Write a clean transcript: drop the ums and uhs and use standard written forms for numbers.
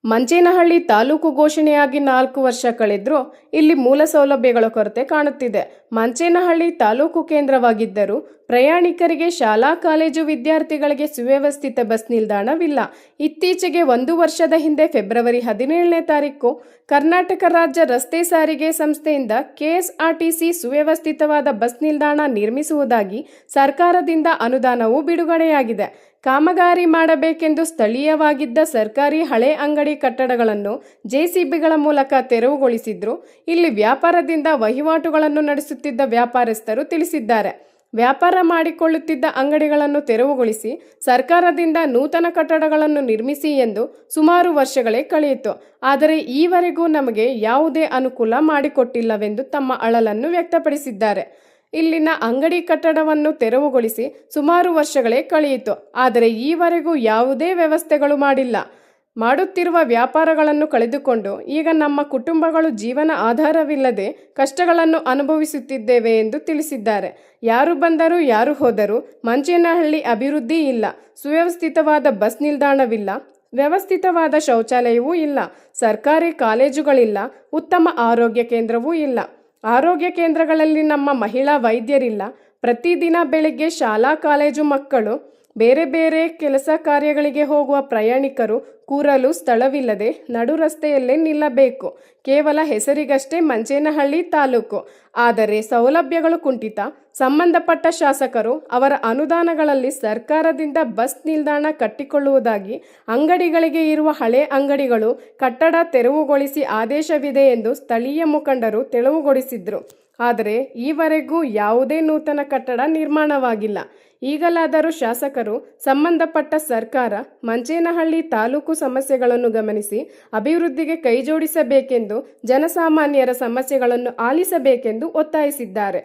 ಮಂಚೇನಹಳ್ಳಿ ತಾಲೂಕು ಘೋಷಣೆಯಾಗಿ 4 ವರ್ಷ ಕಳೆದ್ರೂ ಇಲ್ಲಿ ಮೂಲ ಸೌಲಭ್ಯಗಳ ಕೊರತೆ ಕಾಣುತ್ತಿದೆ. ಮಂಚೇನಹಳ್ಳಿ ತಾಲೂಕು ಕೇಂದ್ರವಾಗಿದ್ದರೂ ಪ್ರಯಾಣಿಕರಿಗೆ, ಶಾಲಾ ಕಾಲೇಜು ವಿದ್ಯಾರ್ಥಿಗಳಿಗೆ ಸುವ್ಯವಸ್ಥಿತ ಬಸ್ ನಿಲ್ದಾಣವಿಲ್ಲ. ಇತ್ತೀಚೆಗೆ 1 ವರ್ಷದ ಹಿಂದೆ ಫೆಬ್ರವರಿ 17ನೇ ತಾರೀಕು ಕರ್ನಾಟಕ ರಾಜ್ಯ ರಸ್ತೆ ಸಾರಿಗೆ ಸಂಸ್ಥೆಯಿಂದ ಕೆಎಸ್ಆರ್ಟಿಸಿ ಸುವ್ಯವಸ್ಥಿತವಾದ ಬಸ್ ನಿಲ್ದಾಣ ನಿರ್ಮಿಸುವುದಾಗಿ ಸರ್ಕಾರದಿಂದ ಅನುದಾನವು ಬಿಡುಗಡೆಯಾಗಿದೆ. ಕಾಮಗಾರಿ ಮಾಡಬೇಕೆಂದು ಸ್ಥಳೀಯವಾಗಿದ್ದ ಸರ್ಕಾರಿ ಹಳೆ ಅಂಗಡಿ ಕಟ್ಟಡಗಳನ್ನು ಜೆಸಿಬಿಗಳ ಮೂಲಕ ತೆರವುಗೊಳಿಸಿದ್ರು. ಇಲ್ಲಿ ವ್ಯಾಪಾರದಿಂದ ವಹಿವಾಟುಗಳನ್ನು ನಡೆಸುತ್ತಿದ್ದ ವ್ಯಾಪಾರಸ್ಥರು ತಿಳಿಸಿದ್ದಾರೆ. ವ್ಯಾಪಾರ ಮಾಡಿಕೊಳ್ಳುತ್ತಿದ್ದ ಅಂಗಡಿಗಳನ್ನು ತೆರವುಗೊಳಿಸಿ ಸರ್ಕಾರದಿಂದ ನೂತನ ಕಟ್ಟಡಗಳನ್ನು ನಿರ್ಮಿಸಿ ಎಂದು ಸುಮಾರು ವರ್ಷಗಳೇ ಕಳೆಯಿತು. ಆದರೆ ಈವರೆಗೂ ನಮಗೆ ಯಾವುದೇ ಅನುಕೂಲ ಮಾಡಿಕೊಟ್ಟಿಲ್ಲವೆಂದು ತಮ್ಮ ಅಳಲನ್ನು ವ್ಯಕ್ತಪಡಿಸಿದ್ದಾರೆ. ಇಲ್ಲಿನ ಅಂಗಡಿ ಕಟ್ಟಡವನ್ನು ತೆರವುಗೊಳಿಸಿ ಸುಮಾರು ವರ್ಷಗಳೇ ಕಳೆಯಿತು. ಆದರೆ ಈವರೆಗೂ ಯಾವುದೇ ವ್ಯವಸ್ಥೆಗಳು ಮಾಡಿಲ್ಲ. ಮಾಡುತ್ತಿರುವ ವ್ಯಾಪಾರಗಳನ್ನು ಕಳೆದುಕೊಂಡು ಈಗ ನಮ್ಮ ಕುಟುಂಬಗಳು ಜೀವನ ಆಧಾರವಿಲ್ಲದೆ ಕಷ್ಟಗಳನ್ನು ಅನುಭವಿಸುತ್ತಿದ್ದೇವೆ ಎಂದು ತಿಳಿಸಿದ್ದಾರೆ. ಯಾರು ಬಂದರೂ ಯಾರು ಹೋದರೂ ಮಂಚೇನಹಳ್ಳಿ ಅಭಿವೃದ್ಧಿ ಇಲ್ಲ. ಸುವ್ಯವಸ್ಥಿತವಾದ ಬಸ್ ನಿಲ್ದಾಣವಿಲ್ಲ. ವ್ಯವಸ್ಥಿತವಾದ ಶೌಚಾಲಯವೂ ಇಲ್ಲ. ಸರ್ಕಾರಿ ಕಾಲೇಜುಗಳಿಲ್ಲ. ಉತ್ತಮ ಆರೋಗ್ಯ ಕೇಂದ್ರವೂ ಇಲ್ಲ. ಆರೋಗ್ಯ ಕೇಂದ್ರಗಳಲ್ಲಿ ನಮ್ಮ ಮಹಿಳಾ ವೈದ್ಯರಿಲ್ಲ. ಪ್ರತಿದಿನ ಬೆಳಗ್ಗೆ ಶಾಲಾ ಕಾಲೇಜು ಮಕ್ಕಳು, ಬೇರೆ ಬೇರೆ ಕೆಲಸ ಕಾರ್ಯಗಳಿಗೆ ಹೋಗುವ ಪ್ರಯಾಣಿಕರು ಕೂರಲು ಸ್ಥಳವಿಲ್ಲದೆ ನಡು ರಸ್ತೆಯಲ್ಲೇ ನಿಲ್ಲಬೇಕು. ಕೇವಲ ಹೆಸರಿಗಷ್ಟೇ ಮಂಚೇನಹಳ್ಳಿ ತಾಲೂಕು, ಆದರೆ ಸೌಲಭ್ಯಗಳು ಕುಂಠಿತ. ಸಂಬಂಧಪಟ್ಟ ಶಾಸಕರು ಅವರ ಅನುದಾನಗಳಲ್ಲಿ ಸರ್ಕಾರದಿಂದ ಬಸ್ ನಿಲ್ದಾಣ ಕಟ್ಟಿಕೊಳ್ಳುವುದಾಗಿ, ಅಂಗಡಿಗಳಿಗೆ ಇರುವ ಹಳೆ ಅಂಗಡಿಗಳು ಕಟ್ಟಡ ತೆರವುಗೊಳಿಸಿ ಆದೇಶವಿದೆ ಎಂದು ಸ್ಥಳೀಯ ಮುಖಂಡರು ತೆರವುಗೊಳಿಸಿದ್ರು. ಆದರೆ ಈವರೆಗೂ ಯಾವುದೇ ನೂತನ ಕಟ್ಟಡ ನಿರ್ಮಾಣವಾಗಿಲ್ಲ. ಈಗಲಾದರೂ ಶಾಸಕರು, ಸಂಬಂಧಪಟ್ಟ ಸರ್ಕಾರ ಮಂಚೇನಹಳ್ಳಿ ತಾಲೂಕು ಸಮಸ್ಯೆಗಳನ್ನು ಗಮನಿಸಿ ಅಭಿವೃದ್ಧಿಗೆ ಕೈಜೋಡಿಸಬೇಕೆಂದು, ಜನಸಾಮಾನ್ಯರ ಸಮಸ್ಯೆಗಳನ್ನು ಆಲಿಸಬೇಕೆಂದು ಒತ್ತಾಯಿಸಿದ್ದಾರೆ.